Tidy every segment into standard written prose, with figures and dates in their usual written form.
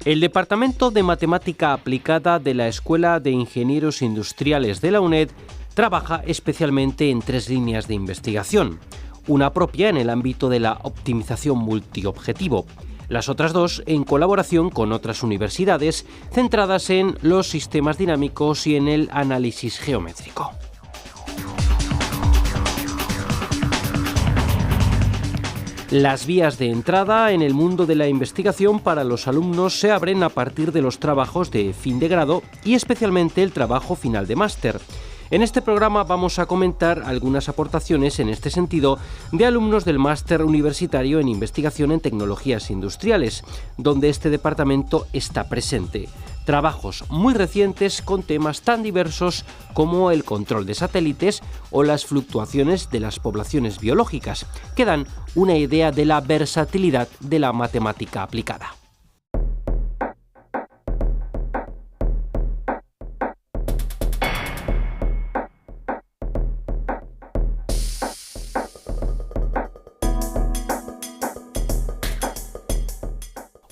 El Departamento de Matemática Aplicada de la Escuela de Ingenieros Industriales de la UNED trabaja especialmente en 3 líneas de investigación. Una propia en el ámbito de la optimización multiobjetivo, las otras 2 en colaboración con otras universidades centradas en los sistemas dinámicos y en el análisis geométrico. Las vías de entrada en el mundo de la investigación para los alumnos se abren a partir de los trabajos de fin de grado y especialmente el trabajo final de máster. En este programa vamos a comentar algunas aportaciones en este sentido de alumnos del máster universitario en investigación en tecnologías industriales, donde este departamento está presente. Trabajos muy recientes con temas tan diversos como el control de satélites o las fluctuaciones de las poblaciones biológicas, que dan una idea de la versatilidad de la matemática aplicada.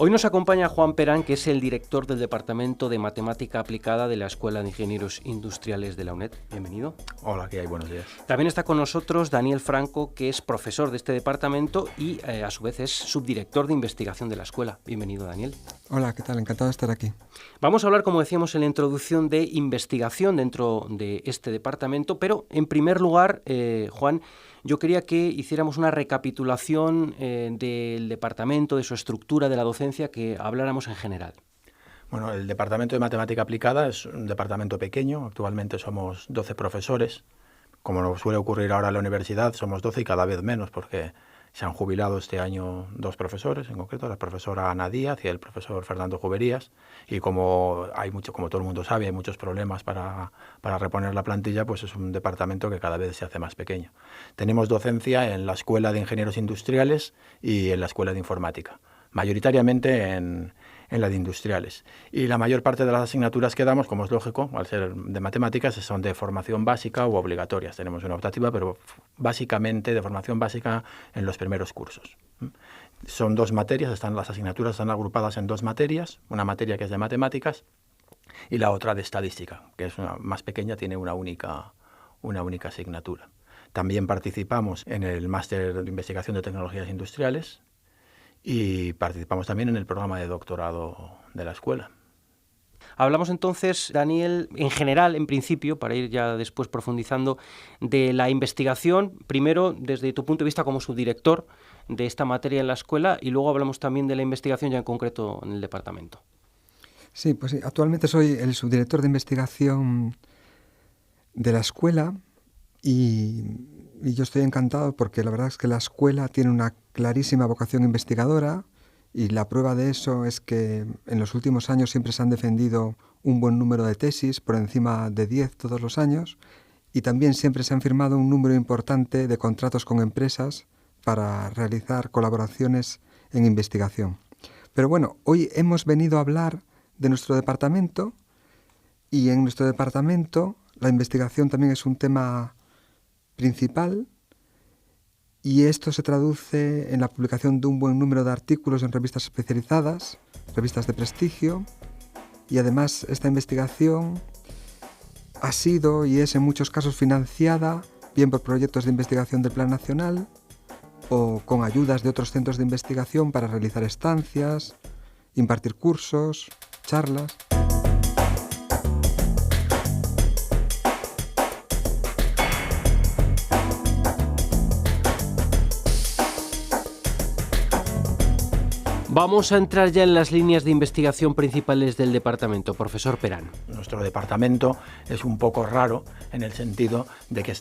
Hoy nos acompaña Juan Perán, que es el director del Departamento de Matemática Aplicada de la Escuela de Ingenieros Industriales de la UNED. Bienvenido. Hola, ¿qué hay? Buenos días. También está con nosotros Daniel Franco, que es profesor de este departamento y a su vez es subdirector de investigación de la escuela. Bienvenido, Daniel. Hola, ¿qué tal? Encantado de estar aquí. Vamos a hablar, como decíamos en la introducción, de investigación dentro de este departamento, pero en primer lugar, Juan, yo quería que hiciéramos una recapitulación del departamento, de su estructura, de la docencia, que habláramos en general. Bueno, el Departamento de Matemática Aplicada es un departamento pequeño. Actualmente somos 12 profesores. Como nos suele ocurrir ahora en la universidad, somos 12 y cada vez menos porque se han jubilado este año 2 profesores, en concreto la profesora Ana Díaz y el profesor Fernando Juberías. Y como todo el mundo sabe, hay muchos problemas para reponer la plantilla, pues es un departamento que cada vez se hace más pequeño. Tenemos docencia en la Escuela de Ingenieros Industriales y en la Escuela de Informática, mayoritariamente en la de Industriales. Y la mayor parte de las asignaturas que damos, como es lógico, al ser de matemáticas, son de formación básica u obligatorias. Tenemos una optativa, pero básicamente de formación básica en los primeros cursos. Son 2 materias, las asignaturas están agrupadas en 2 materias, una materia que es de matemáticas y la otra de estadística, que es una más pequeña, tiene una única asignatura. También participamos en el máster de investigación de tecnologías industriales y participamos también en el programa de doctorado de la escuela. Hablamos entonces, Daniel, en general, en principio, para ir ya después profundizando, de la investigación, primero desde tu punto de vista como subdirector de esta materia en la escuela, y luego hablamos también de la investigación ya en concreto en el departamento. Sí, pues sí, actualmente soy el subdirector de investigación de la escuela y yo estoy encantado porque la verdad es que la escuela tiene una clarísima vocación investigadora y la prueba de eso es que en los últimos años siempre se han defendido un buen número de tesis, por encima de 10 todos los años, y también siempre se han firmado un número importante de contratos con empresas para realizar colaboraciones en investigación. Pero bueno, hoy hemos venido a hablar de nuestro departamento y en nuestro departamento la investigación también es un tema principal y esto se traduce en la publicación de un buen número de artículos en revistas especializadas, revistas de prestigio, y además esta investigación ha sido y es en muchos casos financiada bien por proyectos de investigación del Plan Nacional o con ayudas de otros centros de investigación para realizar estancias, impartir cursos, charlas. Vamos a entrar ya en las líneas de investigación principales del departamento. Profesor Perán. Nuestro departamento es un poco raro en el sentido de que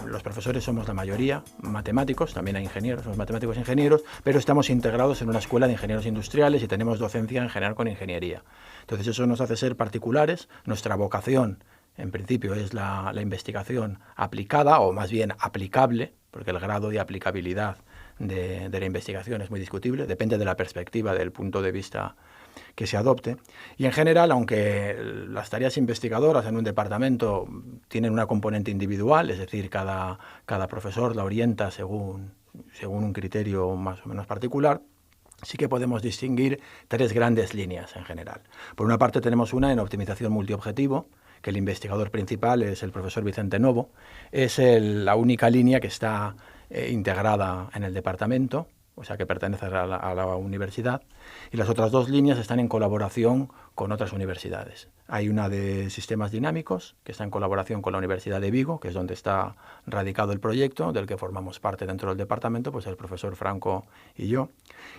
los profesores somos la mayoría matemáticos, también hay ingenieros, somos matemáticos e ingenieros, pero estamos integrados en una escuela de ingenieros industriales y tenemos docencia en general con ingeniería. Entonces eso nos hace ser particulares. Nuestra vocación, en principio, es la investigación aplicada, o más bien aplicable, porque el grado de aplicabilidad de la investigación es muy discutible, depende de la perspectiva, del punto de vista que se adopte. Y en general, aunque las tareas investigadoras en un departamento tienen una componente individual, es decir, cada profesor la orienta según un criterio más o menos particular, sí que podemos distinguir 3 grandes líneas en general. Por una parte tenemos una en optimización multiobjetivo, que el investigador principal es el profesor Vicente Novo. Es la única línea que está integrada en el departamento, o sea que pertenece a la universidad, y las otras 2 líneas están en colaboración con otras universidades. Hay una de sistemas dinámicos, que está en colaboración con la Universidad de Vigo, que es donde está radicado el proyecto, del que formamos parte dentro del departamento, pues el profesor Franco y yo.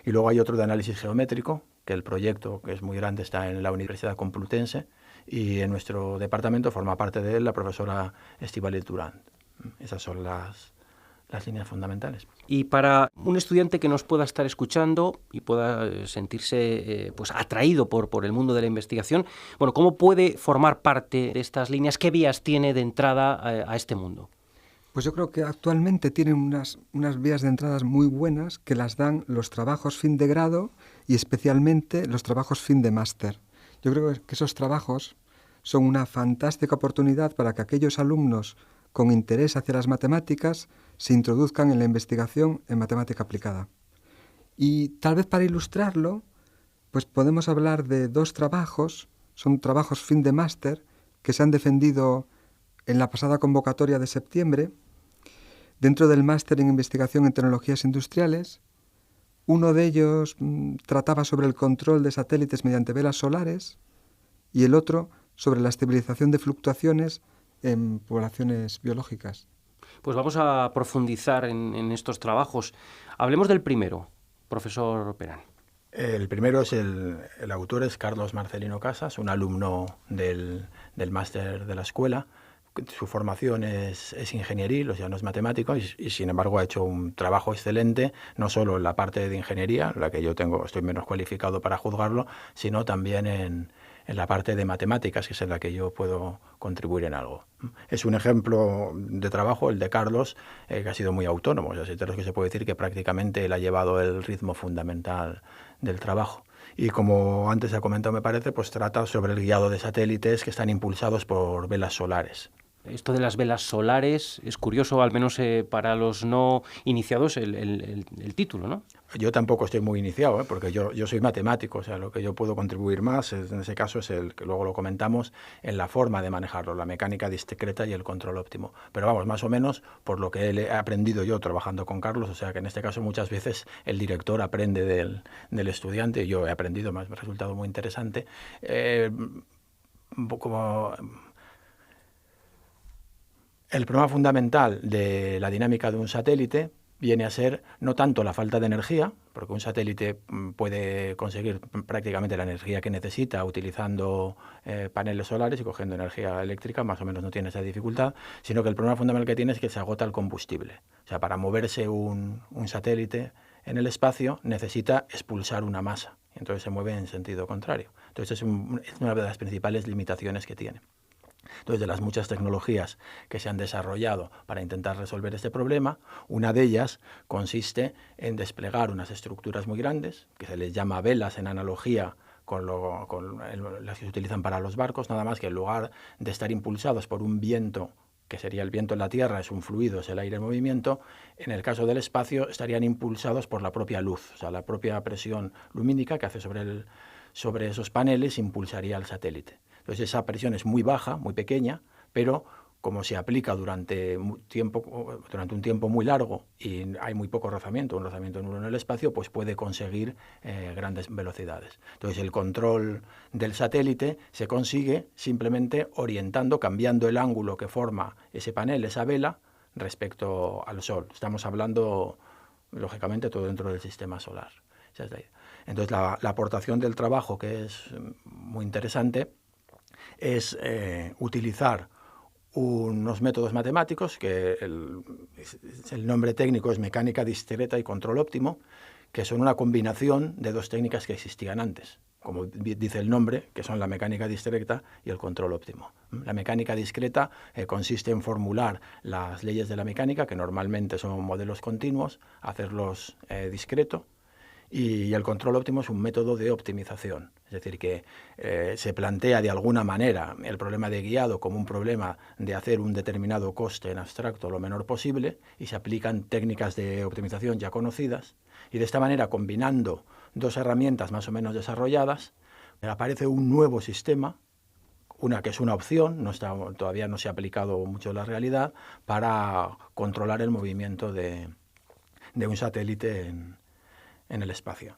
Y luego hay otro de análisis geométrico, que el proyecto, que es muy grande, está en la Universidad Complutense, y en nuestro departamento forma parte de él la profesora Estíbaliz Durán. Esas son las líneas fundamentales. Y para un estudiante que nos pueda estar escuchando y pueda sentirse pues atraído por el mundo de la investigación, bueno, ¿cómo puede formar parte de estas líneas? ¿Qué vías tiene de entrada a este mundo? Pues yo creo que actualmente tienen unas vías de entradas muy buenas que las dan los trabajos fin de grado y especialmente los trabajos fin de máster. Yo creo que esos trabajos son una fantástica oportunidad para que aquellos alumnos con interés hacia las matemáticas se introduzcan en la investigación en matemática aplicada. Y tal vez para ilustrarlo, pues podemos hablar de 2 trabajos, son trabajos fin de máster que se han defendido en la pasada convocatoria de septiembre, dentro del máster en investigación en tecnologías industriales. Uno de ellos trataba sobre el control de satélites mediante velas solares y el otro sobre la estabilización de fluctuaciones en poblaciones biológicas. Pues vamos a profundizar en estos trabajos. Hablemos del primero, profesor Perán. El primero es el autor es Carlos Marcelino Casas, un alumno del máster de la escuela. Su formación es ingenieril, o sea, no es matemático, y sin embargo ha hecho un trabajo excelente, no solo en la parte de ingeniería, en la que yo estoy menos cualificado para juzgarlo, sino también en la parte de matemáticas, que es en la que yo puedo contribuir en algo. Es un ejemplo de trabajo, el de Carlos, que ha sido muy autónomo, o sea, de los que se puede decir que prácticamente él ha llevado el ritmo fundamental del trabajo. Y como antes se ha comentado, me parece, pues trata sobre el guiado de satélites que están impulsados por velas solares. Esto de las velas solares es curioso, al menos para los no iniciados, el título, ¿no? Yo tampoco estoy muy iniciado, porque yo soy matemático, o sea, lo que yo puedo contribuir más en ese caso es el que luego lo comentamos, en la forma de manejarlo, la mecánica discreta y el control óptimo. Pero vamos, más o menos por lo que he aprendido yo trabajando con Carlos, o sea, que en este caso muchas veces el director aprende del estudiante, y yo he aprendido, me ha resultado muy interesante. Como el problema fundamental de la dinámica de un satélite viene a ser no tanto la falta de energía, porque un satélite puede conseguir prácticamente la energía que necesita utilizando paneles solares y cogiendo energía eléctrica, más o menos no tiene esa dificultad, sino que el problema fundamental que tiene es que se agota el combustible. O sea, para moverse un satélite en el espacio necesita expulsar una masa, y entonces se mueve en sentido contrario. Entonces es una de las principales limitaciones que tiene. Entonces, de las muchas tecnologías que se han desarrollado para intentar resolver este problema, una de ellas consiste en desplegar unas estructuras muy grandes, que se les llama velas en analogía con las que se utilizan para los barcos, nada más que en lugar de estar impulsados por un viento, que sería el viento en la Tierra, es un fluido, es el aire en movimiento, en el caso del espacio estarían impulsados por la propia luz, o sea, la propia presión lumínica que hace sobre esos paneles impulsaría al satélite. Entonces esa presión es muy baja, muy pequeña, pero como se aplica durante un tiempo muy largo y hay muy poco rozamiento, un rozamiento nulo en el espacio, pues puede conseguir grandes velocidades. Entonces el control del satélite se consigue simplemente orientando, cambiando el ángulo que forma ese panel, esa vela, respecto al Sol. Estamos hablando, lógicamente, todo dentro del sistema solar. Esa es la idea. Entonces la aportación del trabajo, que es muy interesante, es utilizar unos métodos matemáticos, que el nombre técnico es mecánica discreta y control óptimo, que son una combinación de 2 técnicas que existían antes, como dice el nombre, que son la mecánica discreta y el control óptimo. La mecánica discreta consiste en formular las leyes de la mecánica, que normalmente son modelos continuos, hacerlos discreto, y el control óptimo es un método de optimización. Es decir, que se plantea de alguna manera el problema de guiado como un problema de hacer un determinado coste en abstracto lo menor posible, y se aplican técnicas de optimización ya conocidas, y de esta manera, combinando 2 herramientas más o menos desarrolladas, aparece un nuevo sistema, una que es una opción, todavía no se ha aplicado mucho en la realidad, para controlar el movimiento de un satélite en el espacio.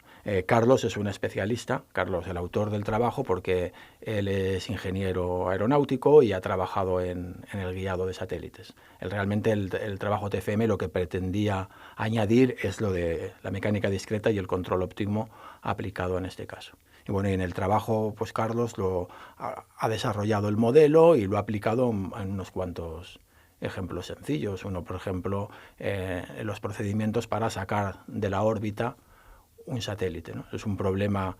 Carlos es un especialista, Carlos, el autor del trabajo, porque él es ingeniero aeronáutico y ha trabajado en el guiado de satélites. Realmente el trabajo TFM lo que pretendía añadir es lo de la mecánica discreta y el control óptimo aplicado en este caso. Y bueno, y en el trabajo, pues Carlos ha desarrollado el modelo y lo ha aplicado en unos cuantos ejemplos sencillos. Uno, por ejemplo, los procedimientos para sacar de la órbita un satélite, ¿no? Es un problema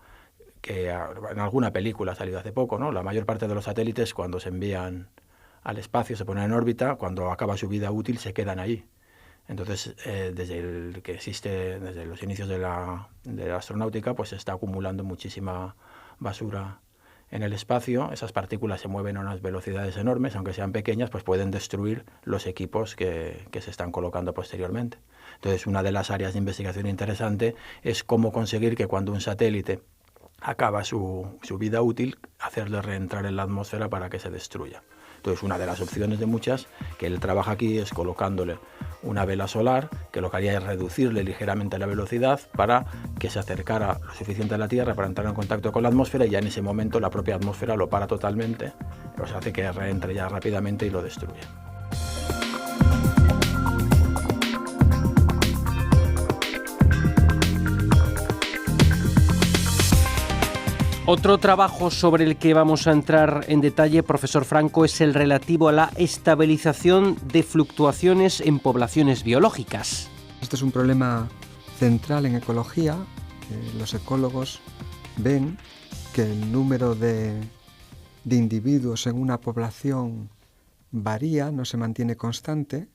que en alguna película ha salido hace poco, ¿no? La mayor parte de los satélites, cuando se envían al espacio, se ponen en órbita, cuando acaba su vida útil se quedan ahí. Entonces, desde los inicios de la astronáutica, pues se está acumulando muchísima basura en el espacio. Esas partículas se mueven a unas velocidades enormes, aunque sean pequeñas, pues pueden destruir los equipos que se están colocando posteriormente. Entonces, una de las áreas de investigación interesante es cómo conseguir que cuando un satélite acaba su vida útil, hacerle reentrar en la atmósfera para que se destruya. Entonces, una de las opciones de muchas que él trabaja aquí es colocándole una vela solar, que lo que haría es reducirle ligeramente la velocidad para que se acercara lo suficiente a la Tierra para entrar en contacto con la atmósfera, y ya en ese momento la propia atmósfera lo para totalmente, pues hace que reentre ya rápidamente y lo destruye. Otro trabajo sobre el que vamos a entrar en detalle, profesor Franco, es el relativo a la estabilización de fluctuaciones en poblaciones biológicas. Este es un problema central en ecología. Los ecólogos ven que el número de individuos en una población varía, no se mantiene constante,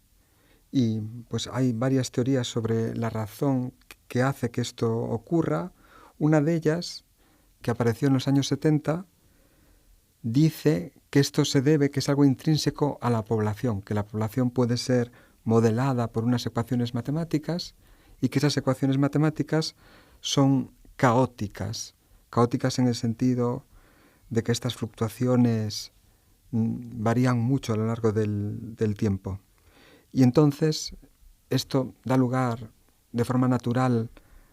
y pues hay varias teorías sobre la razón que hace que esto ocurra. Una de ellas, que apareció en los años 70, dice que esto se debe, que es algo intrínseco a la población, que la población puede ser modelada por unas ecuaciones matemáticas y que esas ecuaciones matemáticas son caóticas en el sentido de que estas fluctuaciones varían mucho a lo largo del tiempo. Y entonces esto da lugar de forma natural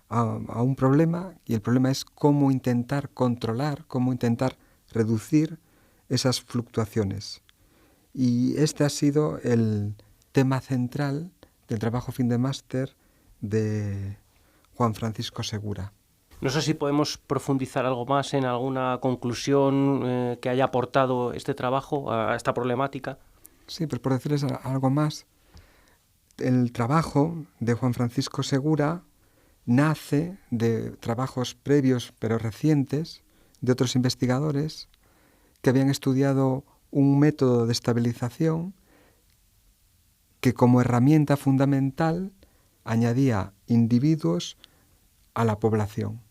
a un problema, y el problema es cómo intentar controlar, cómo intentar reducir esas fluctuaciones. Y este ha sido el tema central del trabajo fin de máster de Juan Francisco Segura. No sé si podemos profundizar algo más en alguna conclusión que haya aportado este trabajo a esta problemática. Sí, pues por decirles algo más, el trabajo de Juan Francisco Segura nace de trabajos previos pero recientes de otros investigadores que habían estudiado un método de estabilización que como herramienta fundamental añadía individuos a la población.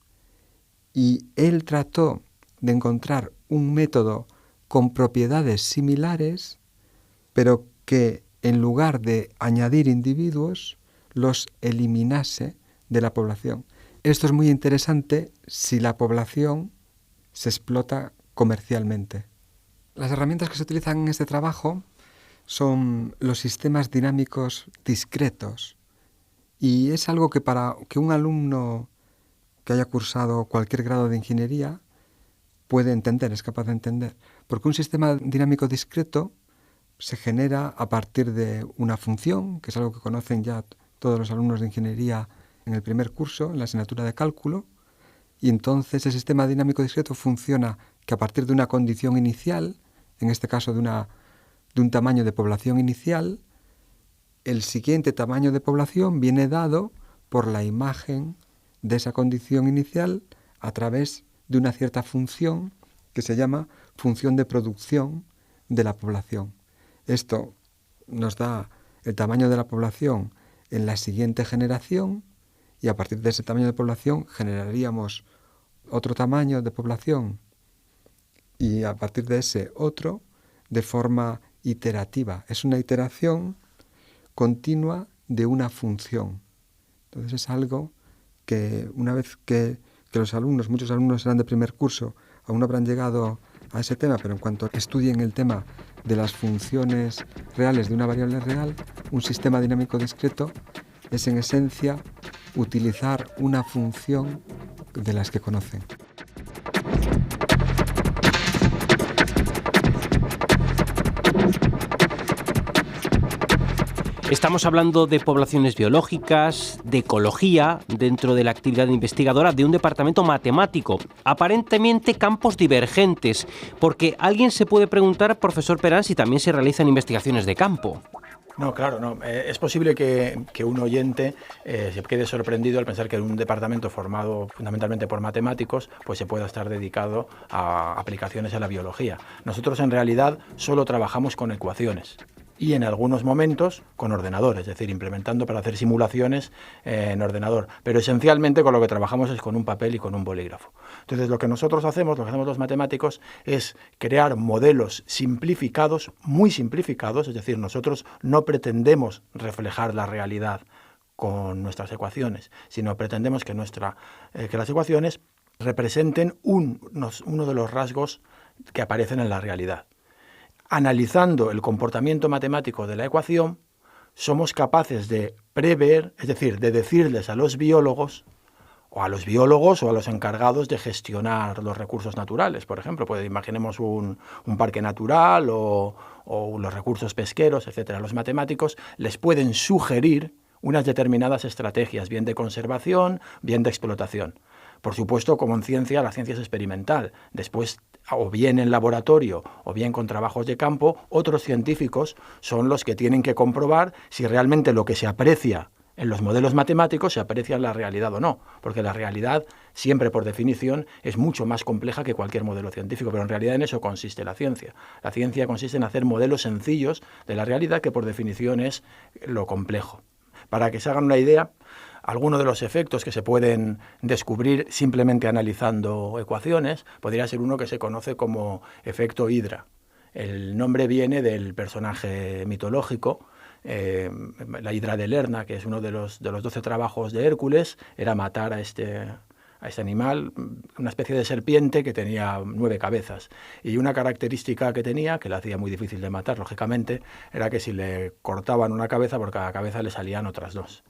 Y él trató de encontrar un método con propiedades similares, pero que en lugar de añadir individuos, los eliminase de la población. Esto es muy interesante si la población se explota comercialmente. Las herramientas que se utilizan en este trabajo son los sistemas dinámicos discretos, y es algo que para que un alumno que haya cursado cualquier grado de ingeniería puede entender, es capaz de entender, porque un sistema dinámico discreto se genera a partir de una función, que es algo que conocen ya todos los alumnos de ingeniería en el primer curso, en la asignatura de cálculo, y entonces el sistema dinámico discreto funciona que a partir de una condición inicial, en este caso de un tamaño de población inicial, el siguiente tamaño de población viene dado por la imagen de esa condición inicial a través de una cierta función que se llama función de producción de la población. Esto nos da el tamaño de la población en la siguiente generación, y a partir de ese tamaño de población generaríamos otro tamaño de población, y a partir de ese otro de forma iterativa. Es una iteración continua de una función. Entonces es algo que una vez que que los alumnos, muchos alumnos serán de primer curso, aún no habrán llegado a ese tema, pero en cuanto estudien el tema de las funciones reales de una variable real, un sistema dinámico discreto es en esencia utilizar una función de las que conocen. Estamos hablando de poblaciones biológicas, de ecología, dentro de la actividad investigadora de un departamento matemático. Aparentemente campos divergentes, porque alguien se puede preguntar, profesor Perán, si también se realizan investigaciones de campo. No, claro, no. Es posible que un oyente se quede sorprendido al pensar que en un departamento formado fundamentalmente por matemáticos, pues se pueda estar dedicado a aplicaciones a la biología. Nosotros en realidad solo trabajamos con ecuaciones y en algunos momentos con ordenador, es decir, implementando para hacer simulaciones en ordenador. Pero esencialmente con lo que trabajamos es con un papel y con un bolígrafo. Entonces lo que nosotros hacemos, lo que hacemos los matemáticos, es crear modelos simplificados, muy simplificados, es decir, nosotros no pretendemos reflejar la realidad con nuestras ecuaciones, sino pretendemos que las ecuaciones representen uno de los rasgos que aparecen en la realidad. Analizando el comportamiento matemático de la ecuación, somos capaces de prever, es decir, de decirles a los biólogos o a los encargados de gestionar los recursos naturales. Por ejemplo, pues imaginemos un parque natural o los recursos pesqueros, etcétera. Los matemáticos les pueden sugerir unas determinadas estrategias, bien de conservación, bien de explotación. Por supuesto, como en ciencia, la ciencia es experimental. Después, o bien en laboratorio o bien con trabajos de campo, otros científicos son los que tienen que comprobar si realmente lo que se aprecia en los modelos matemáticos se aprecia en la realidad o no, porque la realidad siempre por definición es mucho más compleja que cualquier modelo científico, pero en realidad en eso consiste la ciencia. La ciencia consiste en hacer modelos sencillos de la realidad, que por definición es lo complejo. Para que se hagan una idea, algunos de los efectos que se pueden descubrir simplemente analizando ecuaciones podría ser uno que se conoce como efecto Hidra. El nombre viene del personaje mitológico, la Hidra de Lerna, que es uno de los 12 trabajos de Hércules, era matar a este animal, una especie de serpiente que tenía 9 cabezas. Y una característica que tenía, que la hacía muy difícil de matar, lógicamente, era que si le cortaban una cabeza, por cada cabeza le salían otras 2.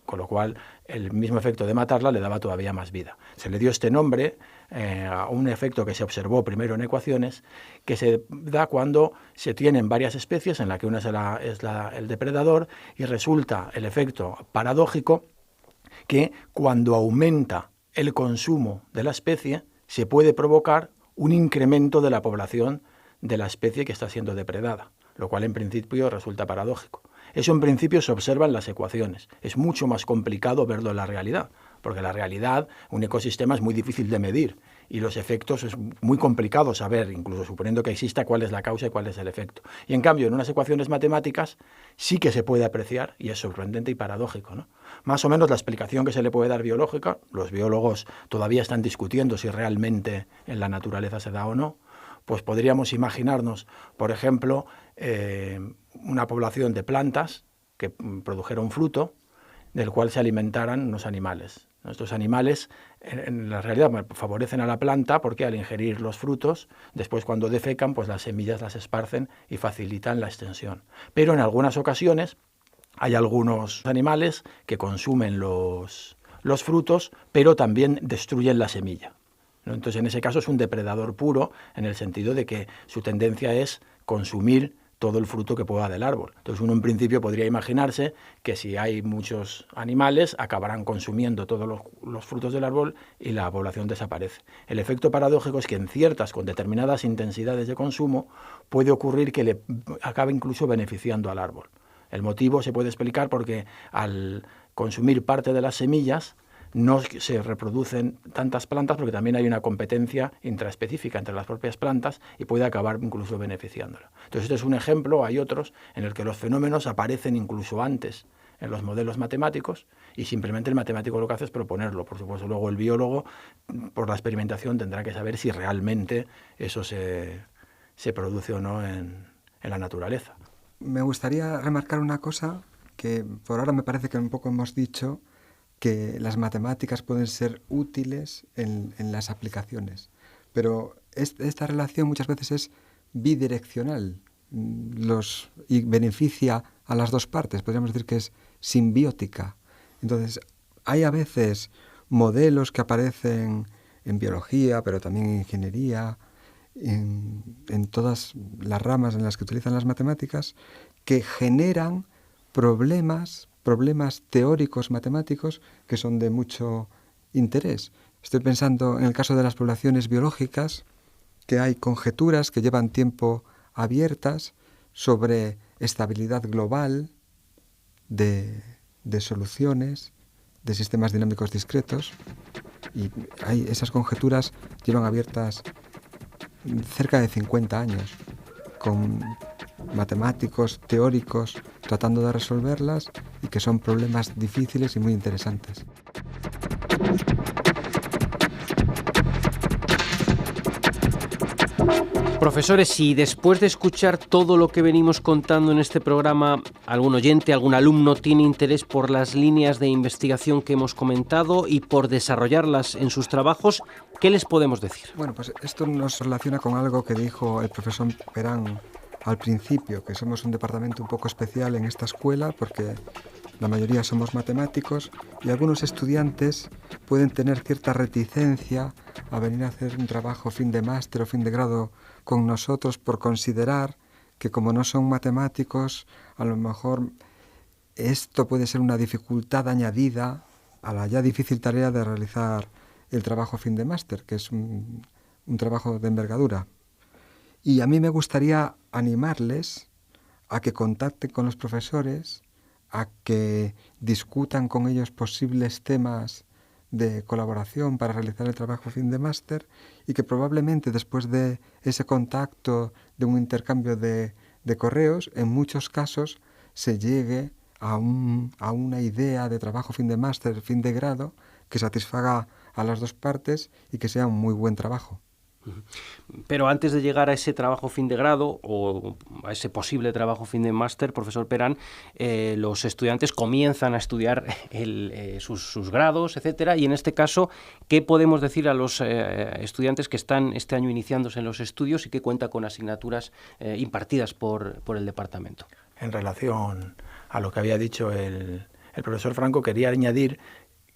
Con lo cual el mismo efecto de matarla le daba todavía más vida. Se le dio este nombre a un efecto que se observó primero en ecuaciones, que se da cuando se tienen varias especies, en la que una es el depredador, y resulta el efecto paradójico que cuando aumenta el consumo de la especie se puede provocar un incremento de la población de la especie que está siendo depredada, lo cual en principio resulta paradójico. Eso en principio se observa en las ecuaciones. Es mucho más complicado verlo en la realidad, porque en la realidad un ecosistema es muy difícil de medir y los efectos es muy complicado saber, incluso suponiendo que exista, cuál es la causa y cuál es el efecto. Y en cambio en unas ecuaciones matemáticas sí que se puede apreciar y es sorprendente y paradójico, ¿no? Más o menos la explicación que se le puede dar biológica, los biólogos todavía están discutiendo si realmente en la naturaleza se da o no, pues podríamos imaginarnos, por ejemplo, una población de plantas que produjera un fruto del cual se alimentaran unos animales. Estos animales en la realidad favorecen a la planta porque al ingerir los frutos, después cuando defecan, pues las semillas las esparcen y facilitan la extensión. Pero en algunas ocasiones hay algunos animales que consumen los frutos, pero también destruyen la semilla. Entonces, en ese caso es un depredador puro, en el sentido de que su tendencia es consumir todo el fruto que pueda del árbol. Entonces, uno en principio podría imaginarse que si hay muchos animales, acabarán consumiendo todos los frutos del árbol y la población desaparece. El efecto paradójico es que con determinadas intensidades de consumo, puede ocurrir que le acabe incluso beneficiando al árbol. El motivo se puede explicar porque al consumir parte de las semillas, no se reproducen tantas plantas porque también hay una competencia intraespecífica entre las propias plantas y puede acabar incluso beneficiándola. Entonces, este es un ejemplo, hay otros, en el que los fenómenos aparecen incluso antes en los modelos matemáticos y simplemente el matemático lo que hace es proponerlo. Por supuesto, luego el biólogo, por la experimentación, tendrá que saber si realmente eso se produce o no en la naturaleza. Me gustaría remarcar una cosa que por ahora me parece que un poco hemos dicho, que las matemáticas pueden ser útiles en las aplicaciones. Pero esta relación muchas veces es bidireccional y beneficia a las dos partes. Podríamos decir que es simbiótica. Entonces, hay a veces modelos que aparecen en biología, pero también en ingeniería, en todas las ramas en las que utilizan las matemáticas, que generan problemas teóricos matemáticos que son de mucho interés. Estoy pensando en el caso de las poblaciones biológicas, que hay conjeturas que llevan tiempo abiertas sobre estabilidad global de soluciones de sistemas dinámicos discretos, y esas conjeturas llevan abiertas cerca de 50 años, con matemáticos, teóricos, tratando de resolverlas, y que son problemas difíciles y muy interesantes. Profesores, si después de escuchar todo lo que venimos contando en este programa, algún oyente, algún alumno tiene interés por las líneas de investigación que hemos comentado y por desarrollarlas en sus trabajos, ¿qué les podemos decir? Bueno, pues esto nos relaciona con algo que dijo el profesor Perán al principio, que somos un departamento un poco especial en esta escuela porque la mayoría somos matemáticos y algunos estudiantes pueden tener cierta reticencia a venir a hacer un trabajo fin de máster o fin de grado con nosotros por considerar que como no son matemáticos, a lo mejor esto puede ser una dificultad añadida a la ya difícil tarea de realizar el trabajo fin de máster, que es un trabajo de envergadura. Y a mí me gustaría animarles a que contacten con los profesores, a que discutan con ellos posibles temas de colaboración para realizar el trabajo fin de máster, y que probablemente después de ese contacto, de un intercambio de correos, en muchos casos se llegue a una idea de trabajo fin de máster, fin de grado, que satisfaga a las dos partes y que sea un muy buen trabajo. Pero antes de llegar a ese trabajo fin de grado o a ese posible trabajo fin de máster, profesor Perán, los estudiantes comienzan a estudiar sus grados, etcétera, y en este caso, ¿qué podemos decir a los estudiantes que están este año iniciándose en los estudios y que cuentan con asignaturas impartidas por el departamento? En relación a lo que había dicho el profesor Franco, quería añadir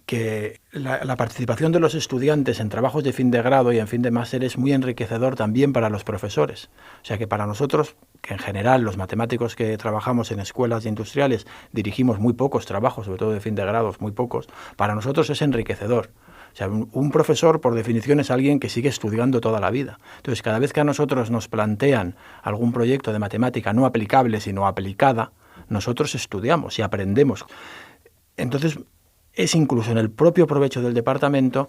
que la participación de los estudiantes en trabajos de fin de grado y en fin de máster es muy enriquecedor también para los profesores. O sea que para nosotros, que en general los matemáticos que trabajamos en escuelas industriales dirigimos muy pocos trabajos, sobre todo de fin de grados, muy pocos, para nosotros es enriquecedor. O sea, un profesor, por definición, es alguien que sigue estudiando toda la vida. Entonces, cada vez que a nosotros nos plantean algún proyecto de matemática no aplicable, sino aplicada, nosotros estudiamos y aprendemos. Entonces, es incluso en el propio provecho del departamento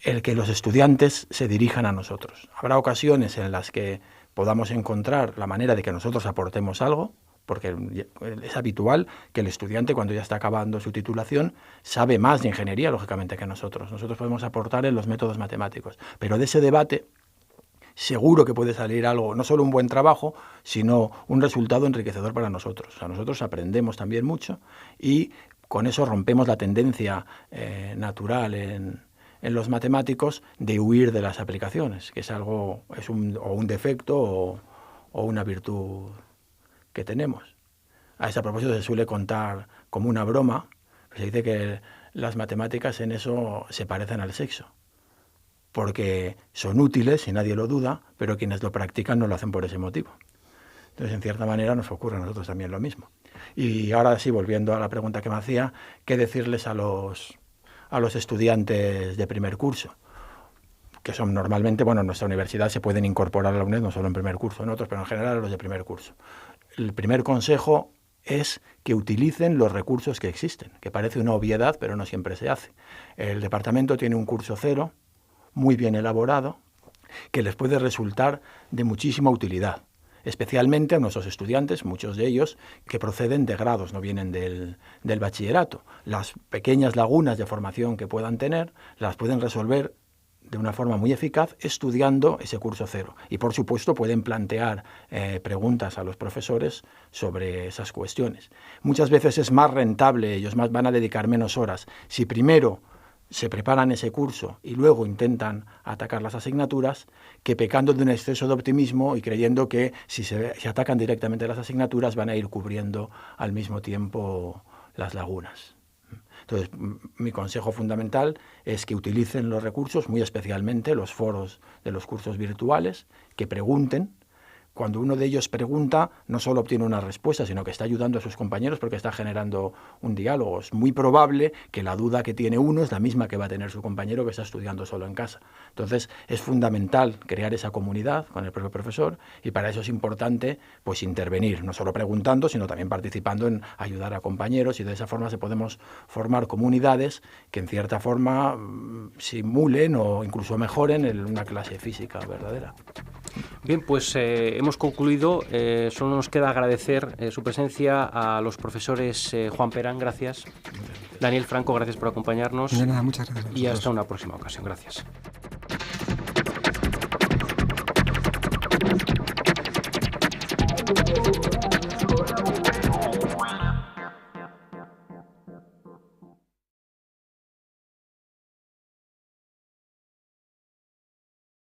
el que los estudiantes se dirijan a nosotros. Habrá ocasiones en las que podamos encontrar la manera de que nosotros aportemos algo, porque es habitual que el estudiante, cuando ya está acabando su titulación, sabe más de ingeniería, lógicamente, que nosotros. Nosotros podemos aportar en los métodos matemáticos. Pero de ese debate seguro que puede salir algo, no solo un buen trabajo, sino un resultado enriquecedor para nosotros. O sea, nosotros aprendemos también mucho y con eso rompemos la tendencia natural en los matemáticos de huir de las aplicaciones, que es algo, o un defecto o una virtud que tenemos. A ese propósito se suele contar como una broma, se dice que las matemáticas en eso se parecen al sexo, porque son útiles y nadie lo duda, pero quienes lo practican no lo hacen por ese motivo. Entonces, en cierta manera, nos ocurre a nosotros también lo mismo. Y ahora sí, volviendo a la pregunta que me hacía, ¿qué decirles a los estudiantes de primer curso? Que son normalmente, bueno, en nuestra universidad se pueden incorporar a la UNED, no solo en primer curso, en otros, pero en general a los de primer curso. El primer consejo es que utilicen los recursos que existen, que parece una obviedad, pero no siempre se hace. El departamento tiene un curso cero, muy bien elaborado, que les puede resultar de muchísima utilidad, especialmente a nuestros estudiantes, muchos de ellos que proceden de grados, no vienen del bachillerato. Las pequeñas lagunas de formación que puedan tener las pueden resolver de una forma muy eficaz estudiando ese curso cero. Y por supuesto pueden plantear preguntas a los profesores sobre esas cuestiones. Muchas veces es más rentable, ellos van a dedicar menos horas. Si primero se preparan ese curso y luego intentan atacar las asignaturas, que pecando de un exceso de optimismo y creyendo que si se atacan directamente las asignaturas van a ir cubriendo al mismo tiempo las lagunas. Entonces, mi consejo fundamental es que utilicen los recursos, muy especialmente los foros de los cursos virtuales, que pregunten. Cuando uno de ellos pregunta, no solo obtiene una respuesta, sino que está ayudando a sus compañeros porque está generando un diálogo. Es muy probable que la duda que tiene uno es la misma que va a tener su compañero que está estudiando solo en casa. Entonces, es fundamental crear esa comunidad con el propio profesor y para eso es importante pues intervenir, no solo preguntando, sino también participando en ayudar a compañeros y de esa forma podemos formar comunidades que en cierta forma simulen o incluso mejoren una clase física verdadera. Bien, pues hemos concluido. Solo nos queda agradecer su presencia a los profesores Juan Perán, gracias. Daniel Franco, gracias por acompañarnos. De nada, muchas gracias. Y hasta una próxima ocasión. Gracias.